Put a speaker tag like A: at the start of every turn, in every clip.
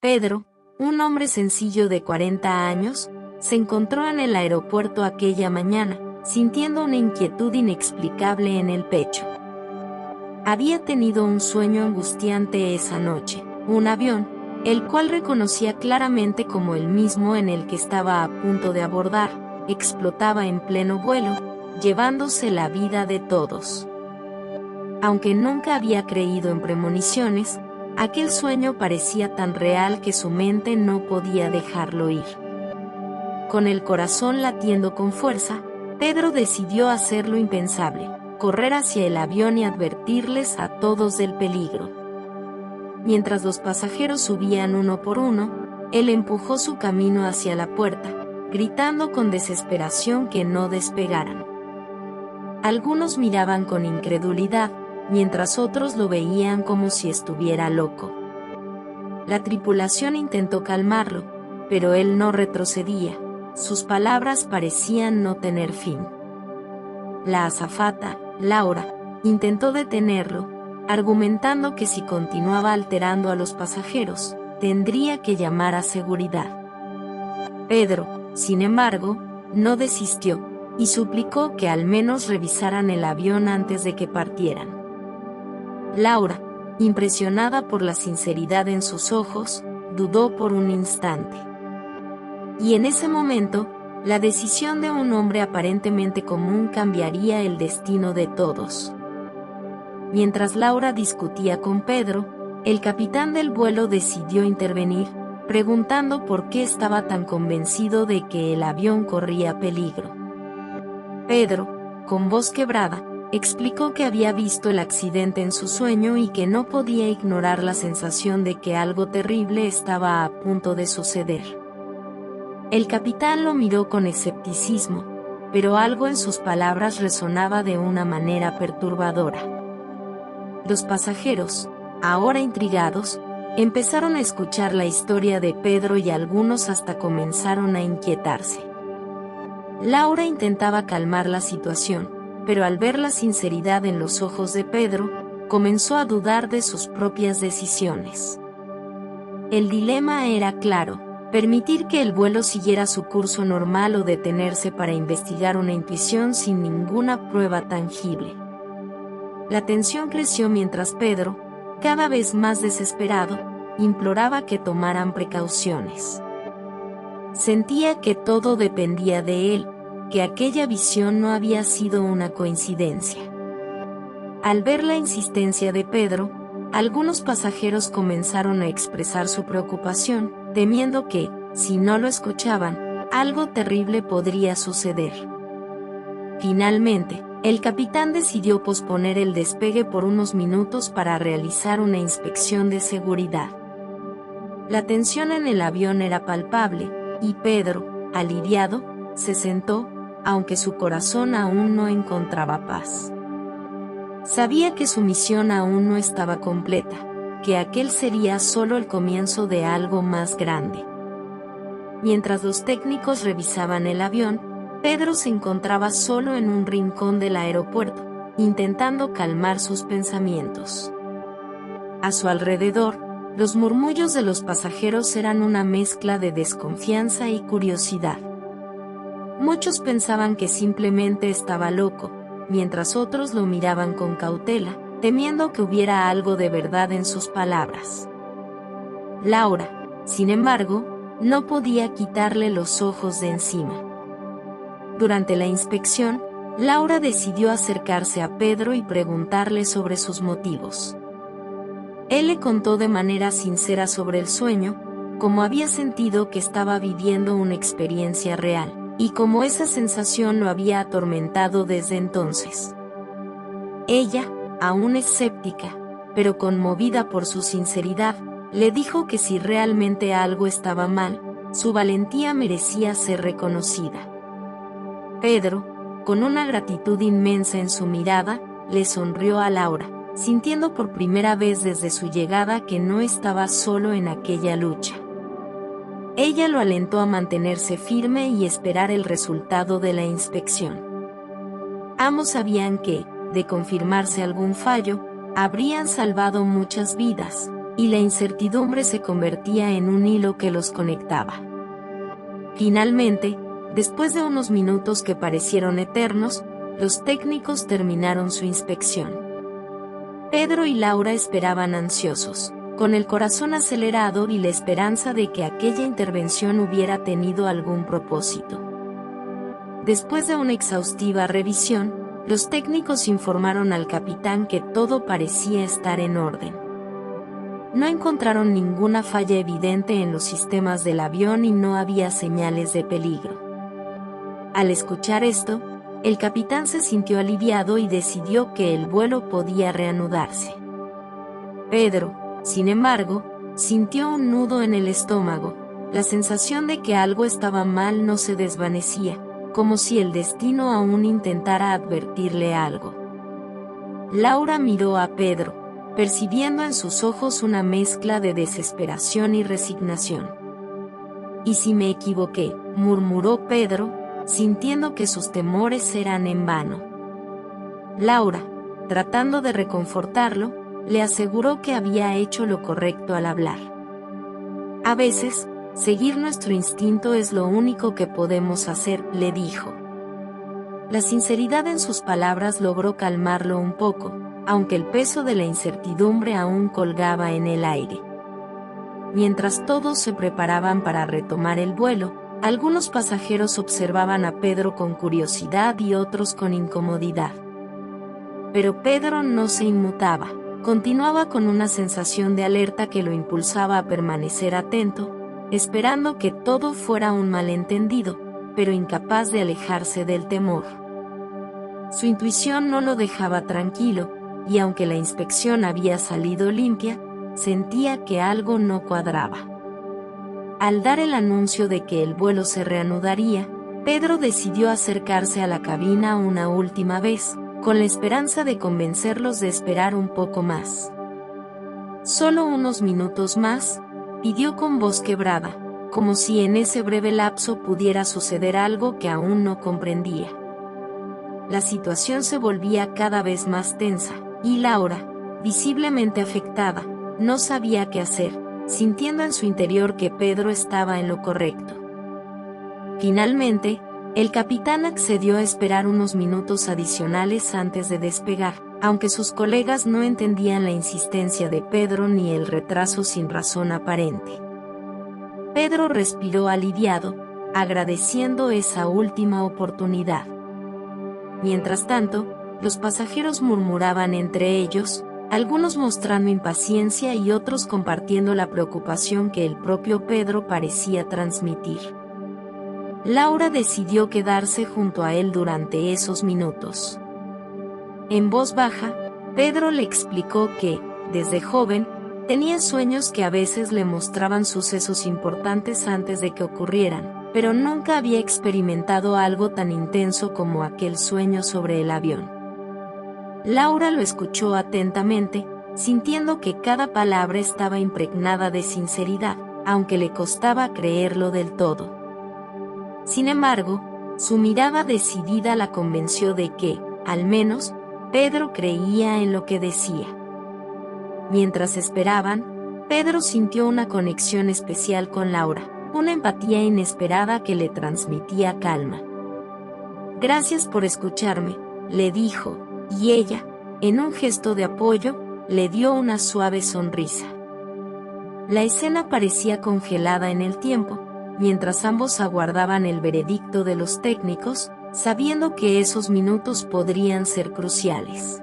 A: Pedro, un hombre sencillo de 40 años, se encontró en el aeropuerto aquella mañana, sintiendo una inquietud inexplicable en el pecho. Había tenido un sueño angustiante esa noche. Un avión, el cual reconocía claramente como el mismo en el que estaba a punto de abordar, explotaba en pleno vuelo, llevándose la vida de todos. Aunque nunca había creído en premoniciones, aquel sueño parecía tan real que su mente no podía dejarlo ir. Con el corazón latiendo con fuerza, Pedro decidió hacer lo impensable, correr hacia el avión y advertirles a todos del peligro. Mientras los pasajeros subían uno por uno, él empujó su camino hacia la puerta, gritando con desesperación que no despegaran. Algunos miraban con incredulidad, mientras otros lo veían como si estuviera loco. La tripulación intentó calmarlo, pero él no retrocedía, sus palabras parecían no tener fin. La azafata, Laura, intentó detenerlo, argumentando que si continuaba alterando a los pasajeros, tendría que llamar a seguridad. Pedro, sin embargo, no desistió, y suplicó que al menos revisaran el avión antes de que partieran. Laura, impresionada por la sinceridad en sus ojos, dudó por un instante. Y en ese momento, la decisión de un hombre aparentemente común cambiaría el destino de todos. Mientras Laura discutía con Pedro, el capitán del vuelo decidió intervenir, preguntando por qué estaba tan convencido de que el avión corría peligro. Pedro, con voz quebrada, explicó que había visto el accidente en su sueño y que no podía ignorar la sensación de que algo terrible estaba a punto de suceder. El capitán lo miró con escepticismo, pero algo en sus palabras resonaba de una manera perturbadora. Los pasajeros, ahora intrigados, empezaron a escuchar la historia de Pedro y algunos hasta comenzaron a inquietarse. Laura intentaba calmar la situación, pero al ver la sinceridad en los ojos de Pedro, comenzó a dudar de sus propias decisiones. El dilema era claro: permitir que el vuelo siguiera su curso normal o detenerse para investigar una intuición sin ninguna prueba tangible. La tensión creció mientras Pedro, cada vez más desesperado, imploraba que tomaran precauciones. Sentía que todo dependía de él, que aquella visión no había sido una coincidencia. Al ver la insistencia de Pedro, algunos pasajeros comenzaron a expresar su preocupación, temiendo que, si no lo escuchaban, algo terrible podría suceder. Finalmente, el capitán decidió posponer el despegue por unos minutos para realizar una inspección de seguridad. La tensión en el avión era palpable, y Pedro, aliviado, se sentó, aunque su corazón aún no encontraba paz. Sabía que su misión aún no estaba completa, que aquel sería solo el comienzo de algo más grande. Mientras los técnicos revisaban el avión, Pedro se encontraba solo en un rincón del aeropuerto, intentando calmar sus pensamientos. A su alrededor, los murmullos de los pasajeros eran una mezcla de desconfianza y curiosidad. Muchos pensaban que simplemente estaba loco, mientras otros lo miraban con cautela, temiendo que hubiera algo de verdad en sus palabras. Laura, sin embargo, no podía quitarle los ojos de encima. Durante la inspección, Laura decidió acercarse a Pedro y preguntarle sobre sus motivos. Él le contó de manera sincera sobre el sueño, cómo había sentido que estaba viviendo una experiencia real, y cómo esa sensación lo había atormentado desde entonces. Ella, aún escéptica, pero conmovida por su sinceridad, le dijo que si realmente algo estaba mal, su valentía merecía ser reconocida. Pedro, con una gratitud inmensa en su mirada, le sonrió a Laura, sintiendo por primera vez desde su llegada que no estaba solo en aquella lucha. Ella lo alentó a mantenerse firme y esperar el resultado de la inspección. Ambos sabían que, de confirmarse algún fallo, habrían salvado muchas vidas, y la incertidumbre se convertía en un hilo que los conectaba. Finalmente, después de unos minutos que parecieron eternos, los técnicos terminaron su inspección. Pedro y Laura esperaban ansiosos, con el corazón acelerado y la esperanza de que aquella intervención hubiera tenido algún propósito. Después de una exhaustiva revisión, los técnicos informaron al capitán que todo parecía estar en orden. No encontraron ninguna falla evidente en los sistemas del avión y no había señales de peligro. Al escuchar esto, el capitán se sintió aliviado y decidió que el vuelo podía reanudarse. Pedro, sin embargo, sintió un nudo en el estómago. La sensación de que algo estaba mal no se desvanecía, como si el destino aún intentara advertirle algo. Laura miró a Pedro, percibiendo en sus ojos una mezcla de desesperación y resignación. «¿Y si me equivoqué?», murmuró Pedro, sintiendo que sus temores eran en vano. Laura, tratando de reconfortarlo, le aseguró que había hecho lo correcto al hablar. «A veces, seguir nuestro instinto es lo único que podemos hacer», le dijo. La sinceridad en sus palabras logró calmarlo un poco, aunque el peso de la incertidumbre aún colgaba en el aire. Mientras todos se preparaban para retomar el vuelo, algunos pasajeros observaban a Pedro con curiosidad y otros con incomodidad. Pero Pedro no se inmutaba, continuaba con una sensación de alerta que lo impulsaba a permanecer atento, esperando que todo fuera un malentendido, pero incapaz de alejarse del temor. Su intuición no lo dejaba tranquilo, y aunque la inspección había salido limpia, sentía que algo no cuadraba. Al dar el anuncio de que el vuelo se reanudaría, Pedro decidió acercarse a la cabina una última vez, con la esperanza de convencerlos de esperar un poco más. «Solo unos minutos más», pidió con voz quebrada, como si en ese breve lapso pudiera suceder algo que aún no comprendía. La situación se volvía cada vez más tensa, y Laura, visiblemente afectada, no sabía qué hacer, sintiendo en su interior que Pedro estaba en lo correcto. Finalmente, el capitán accedió a esperar unos minutos adicionales antes de despegar, aunque sus colegas no entendían la insistencia de Pedro ni el retraso sin razón aparente. Pedro respiró aliviado, agradeciendo esa última oportunidad. Mientras tanto, los pasajeros murmuraban entre ellos, algunos mostrando impaciencia y otros compartiendo la preocupación que el propio Pedro parecía transmitir. Laura decidió quedarse junto a él durante esos minutos. En voz baja, Pedro le explicó que, desde joven, tenía sueños que a veces le mostraban sucesos importantes antes de que ocurrieran, pero nunca había experimentado algo tan intenso como aquel sueño sobre el avión. Laura lo escuchó atentamente, sintiendo que cada palabra estaba impregnada de sinceridad, aunque le costaba creerlo del todo. Sin embargo, su mirada decidida la convenció de que, al menos, Pedro creía en lo que decía. Mientras esperaban, Pedro sintió una conexión especial con Laura, una empatía inesperada que le transmitía calma. «Gracias por escucharme», le dijo, y ella, en un gesto de apoyo, le dio una suave sonrisa. La escena parecía congelada en el tiempo, mientras ambos aguardaban el veredicto de los técnicos, sabiendo que esos minutos podrían ser cruciales.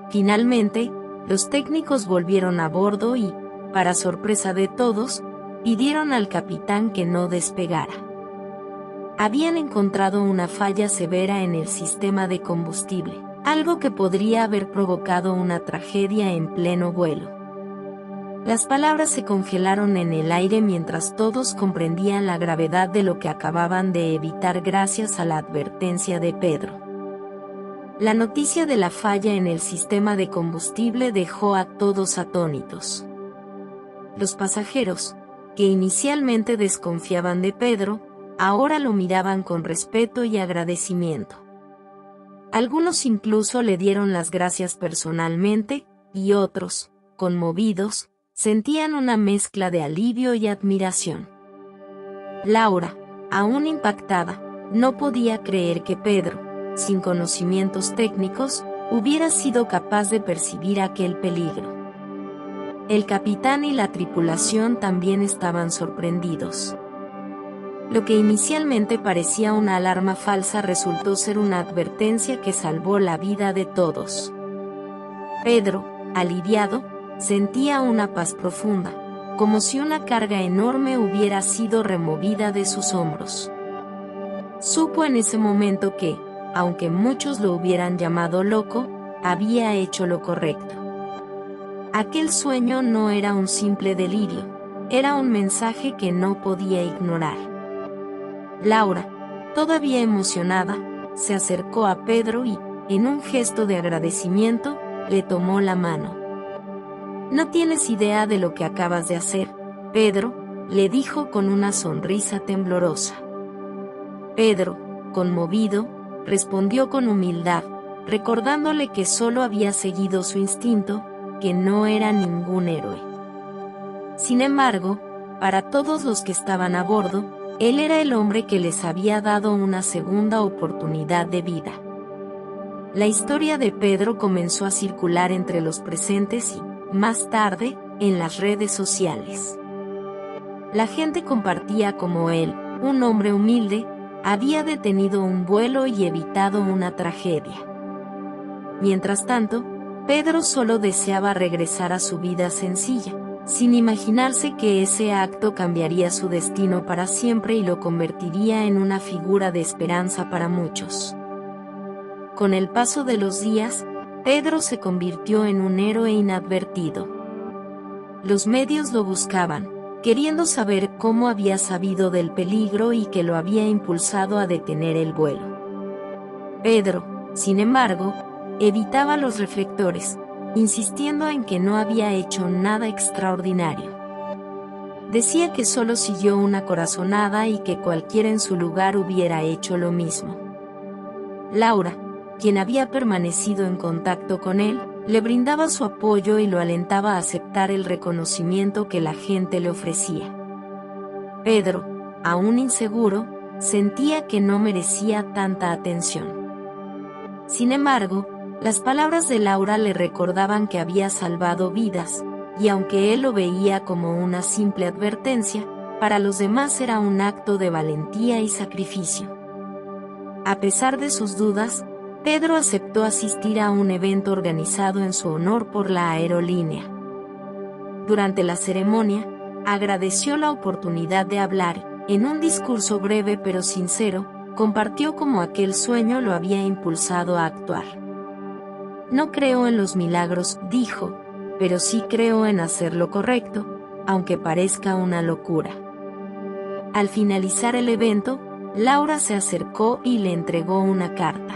A: Finalmente, los técnicos volvieron a bordo y, para sorpresa de todos, pidieron al capitán que no despegara. Habían encontrado una falla severa en el sistema de combustible, algo que podría haber provocado una tragedia en pleno vuelo. Las palabras se congelaron en el aire mientras todos comprendían la gravedad de lo que acababan de evitar gracias a la advertencia de Pedro. La noticia de la falla en el sistema de combustible dejó a todos atónitos. Los pasajeros, que inicialmente desconfiaban de Pedro, ahora lo miraban con respeto y agradecimiento. Algunos incluso le dieron las gracias personalmente, y otros, conmovidos, sentían una mezcla de alivio y admiración. Laura, aún impactada, no podía creer que Pedro, sin conocimientos técnicos, hubiera sido capaz de percibir aquel peligro. El capitán y la tripulación también estaban sorprendidos. Lo que inicialmente parecía una alarma falsa resultó ser una advertencia que salvó la vida de todos. Pedro, aliviado, sentía una paz profunda, como si una carga enorme hubiera sido removida de sus hombros. Supo en ese momento que, aunque muchos lo hubieran llamado loco, había hecho lo correcto. Aquel sueño no era un simple delirio, era un mensaje que no podía ignorar. Laura, todavía emocionada, se acercó a Pedro y, en un gesto de agradecimiento, le tomó la mano. «No tienes idea de lo que acabas de hacer, Pedro», le dijo con una sonrisa temblorosa. Pedro, conmovido, respondió con humildad, recordándole que solo había seguido su instinto, que no era ningún héroe. Sin embargo, para todos los que estaban a bordo, él era el hombre que les había dado una segunda oportunidad de vida. La historia de Pedro comenzó a circular entre los presentes y, más tarde, en las redes sociales. La gente compartía cómo él, un hombre humilde, había detenido un vuelo y evitado una tragedia. Mientras tanto, Pedro solo deseaba regresar a su vida sencilla, sin imaginarse que ese acto cambiaría su destino para siempre y lo convertiría en una figura de esperanza para muchos. Con el paso de los días, Pedro se convirtió en un héroe inadvertido. Los medios lo buscaban, queriendo saber cómo había sabido del peligro y qué lo había impulsado a detener el vuelo. Pedro, sin embargo, evitaba los reflectores, insistiendo en que no había hecho nada extraordinario. Decía que solo siguió una corazonada y que cualquiera en su lugar hubiera hecho lo mismo. Laura, quien había permanecido en contacto con él, le brindaba su apoyo y lo alentaba a aceptar el reconocimiento que la gente le ofrecía. Pedro, aún inseguro, sentía que no merecía tanta atención. Sin embargo, las palabras de Laura le recordaban que había salvado vidas, y aunque él lo veía como una simple advertencia, para los demás era un acto de valentía y sacrificio. A pesar de sus dudas, Pedro aceptó asistir a un evento organizado en su honor por la aerolínea. Durante la ceremonia, agradeció la oportunidad de hablar, en un discurso breve pero sincero, compartió cómo aquel sueño lo había impulsado a actuar. «No creo en los milagros», dijo, «pero sí creo en hacer lo correcto, aunque parezca una locura». Al finalizar el evento, Laura se acercó y le entregó una carta.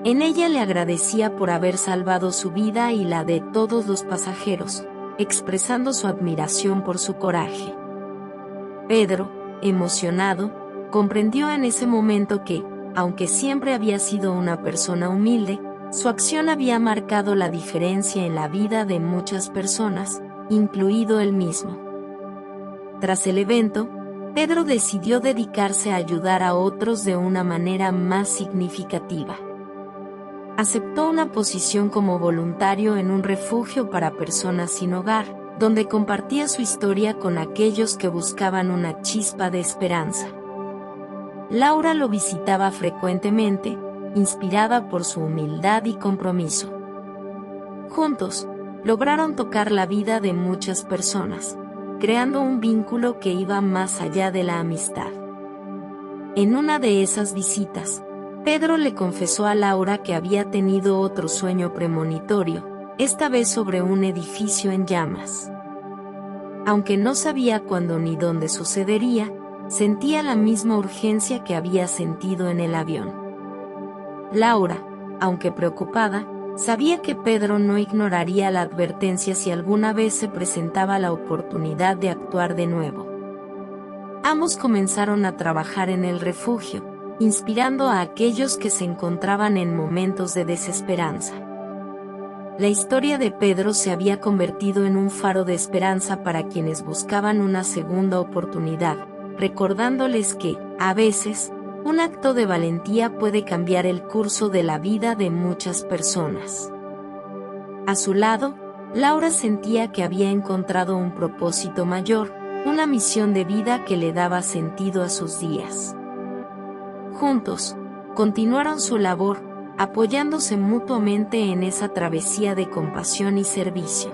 A: En ella le agradecía por haber salvado su vida y la de todos los pasajeros, expresando su admiración por su coraje. Pedro, emocionado, comprendió en ese momento que, aunque siempre había sido una persona humilde, su acción había marcado la diferencia en la vida de muchas personas, incluido él mismo. Tras el evento, Pedro decidió dedicarse a ayudar a otros de una manera más significativa. Aceptó una posición como voluntario en un refugio para personas sin hogar, donde compartía su historia con aquellos que buscaban una chispa de esperanza. Laura lo visitaba frecuentemente, inspirada por su humildad y compromiso. Juntos, lograron tocar la vida de muchas personas, creando un vínculo que iba más allá de la amistad. En una de esas visitas, Pedro le confesó a Laura que había tenido otro sueño premonitorio, esta vez sobre un edificio en llamas. Aunque no sabía cuándo ni dónde sucedería, sentía la misma urgencia que había sentido en el avión. Laura, aunque preocupada, sabía que Pedro no ignoraría la advertencia si alguna vez se presentaba la oportunidad de actuar de nuevo. Ambos comenzaron a trabajar en el refugio, inspirando a aquellos que se encontraban en momentos de desesperanza. La historia de Pedro se había convertido en un faro de esperanza para quienes buscaban una segunda oportunidad, recordándoles que, a veces, un acto de valentía puede cambiar el curso de la vida de muchas personas. A su lado, Laura sentía que había encontrado un propósito mayor, una misión de vida que le daba sentido a sus días. Juntos, continuaron su labor, apoyándose mutuamente en esa travesía de compasión y servicio.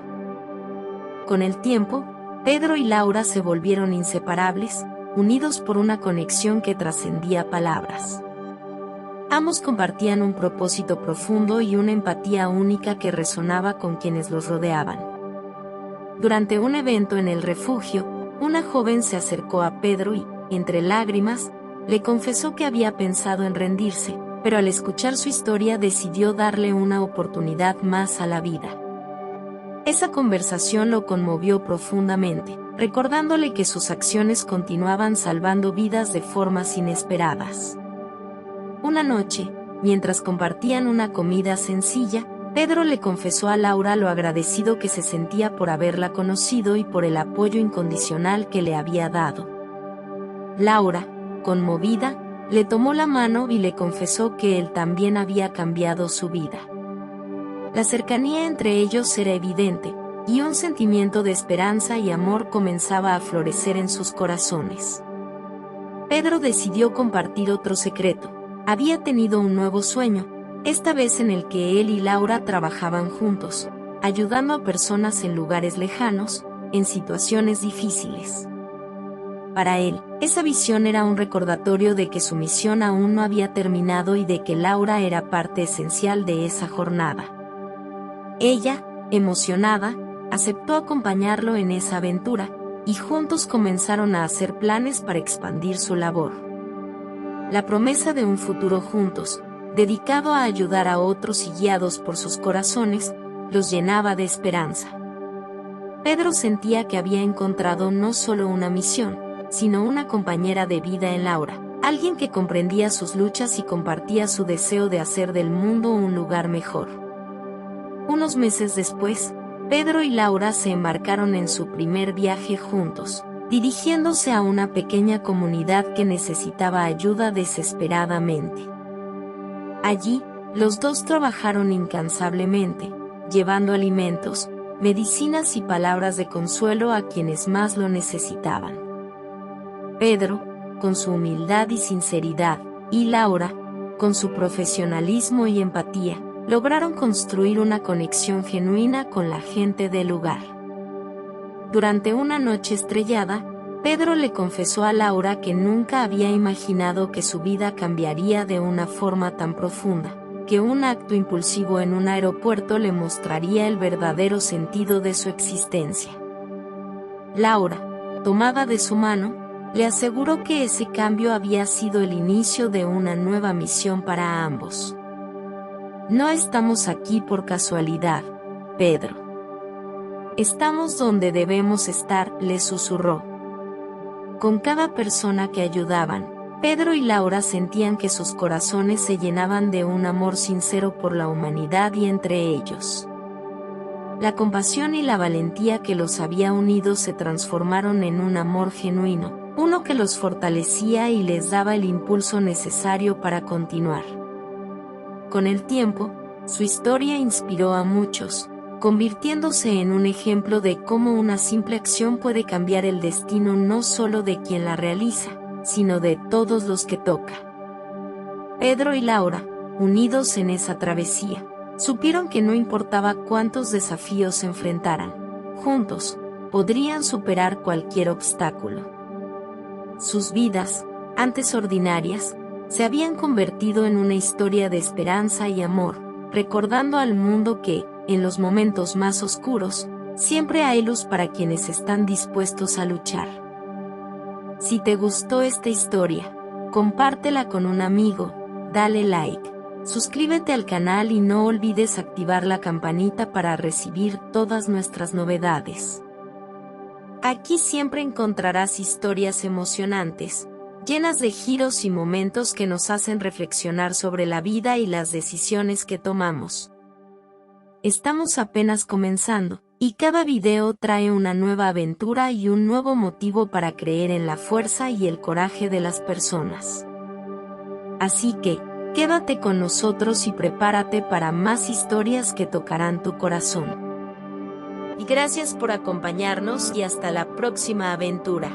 A: Con el tiempo, Pedro y Laura se volvieron inseparables, unidos por una conexión que trascendía palabras. Ambos compartían un propósito profundo y una empatía única que resonaba con quienes los rodeaban. Durante un evento en el refugio, una joven se acercó a Pedro y, entre lágrimas, le confesó que había pensado en rendirse, pero al escuchar su historia decidió darle una oportunidad más a la vida. Esa conversación lo conmovió profundamente, recordándole que sus acciones continuaban salvando vidas de formas inesperadas. Una noche, mientras compartían una comida sencilla, Pedro le confesó a Laura lo agradecido que se sentía por haberla conocido y por el apoyo incondicional que le había dado. Laura, conmovida, le tomó la mano y le confesó que él también había cambiado su vida. La cercanía entre ellos era evidente, y un sentimiento de esperanza y amor comenzaba a florecer en sus corazones. Pedro decidió compartir otro secreto. Había tenido un nuevo sueño, esta vez en el que él y Laura trabajaban juntos, ayudando a personas en lugares lejanos, en situaciones difíciles. Para él, esa visión era un recordatorio de que su misión aún no había terminado y de que Laura era parte esencial de esa jornada. Ella, emocionada, aceptó acompañarlo en esa aventura, y juntos comenzaron a hacer planes para expandir su labor. La promesa de un futuro juntos, dedicado a ayudar a otros y guiados por sus corazones, los llenaba de esperanza. Pedro sentía que había encontrado no solo una misión, sino una compañera de vida en Laura, alguien que comprendía sus luchas y compartía su deseo de hacer del mundo un lugar mejor. Unos meses después, Pedro y Laura se embarcaron en su primer viaje juntos, dirigiéndose a una pequeña comunidad que necesitaba ayuda desesperadamente. Allí, los dos trabajaron incansablemente, llevando alimentos, medicinas y palabras de consuelo a quienes más lo necesitaban. Pedro, con su humildad y sinceridad, y Laura, con su profesionalismo y empatía, lograron construir una conexión genuina con la gente del lugar. Durante una noche estrellada, Pedro le confesó a Laura que nunca había imaginado que su vida cambiaría de una forma tan profunda, que un acto impulsivo en un aeropuerto le mostraría el verdadero sentido de su existencia. Laura, tomada de su mano, le aseguró que ese cambio había sido el inicio de una nueva misión para ambos. No estamos aquí por casualidad, Pedro. Estamos donde debemos estar, le susurró. Con cada persona que ayudaban, Pedro y Laura sentían que sus corazones se llenaban de un amor sincero por la humanidad y entre ellos. La compasión y la valentía que los había unido se transformaron en un amor genuino, uno que los fortalecía y les daba el impulso necesario para continuar. Con el tiempo, su historia inspiró a muchos, convirtiéndose en un ejemplo de cómo una simple acción puede cambiar el destino no solo de quien la realiza, sino de todos los que toca. Pedro y Laura, unidos en esa travesía, supieron que no importaba cuántos desafíos se enfrentaran, juntos, podrían superar cualquier obstáculo. Sus vidas, antes ordinarias, se habían convertido en una historia de esperanza y amor, recordando al mundo que, en los momentos más oscuros, siempre hay luz para quienes están dispuestos a luchar. Si te gustó esta historia, compártela con un amigo, dale like, suscríbete al canal y no olvides activar la campanita para recibir todas nuestras novedades. Aquí siempre encontrarás historias emocionantes, llenas de giros y momentos que nos hacen reflexionar sobre la vida y las decisiones que tomamos. Estamos apenas comenzando, y cada video trae una nueva aventura y un nuevo motivo para creer en la fuerza y el coraje de las personas. Así que, quédate con nosotros y prepárate para más historias que tocarán tu corazón. Y gracias por acompañarnos y hasta la próxima aventura.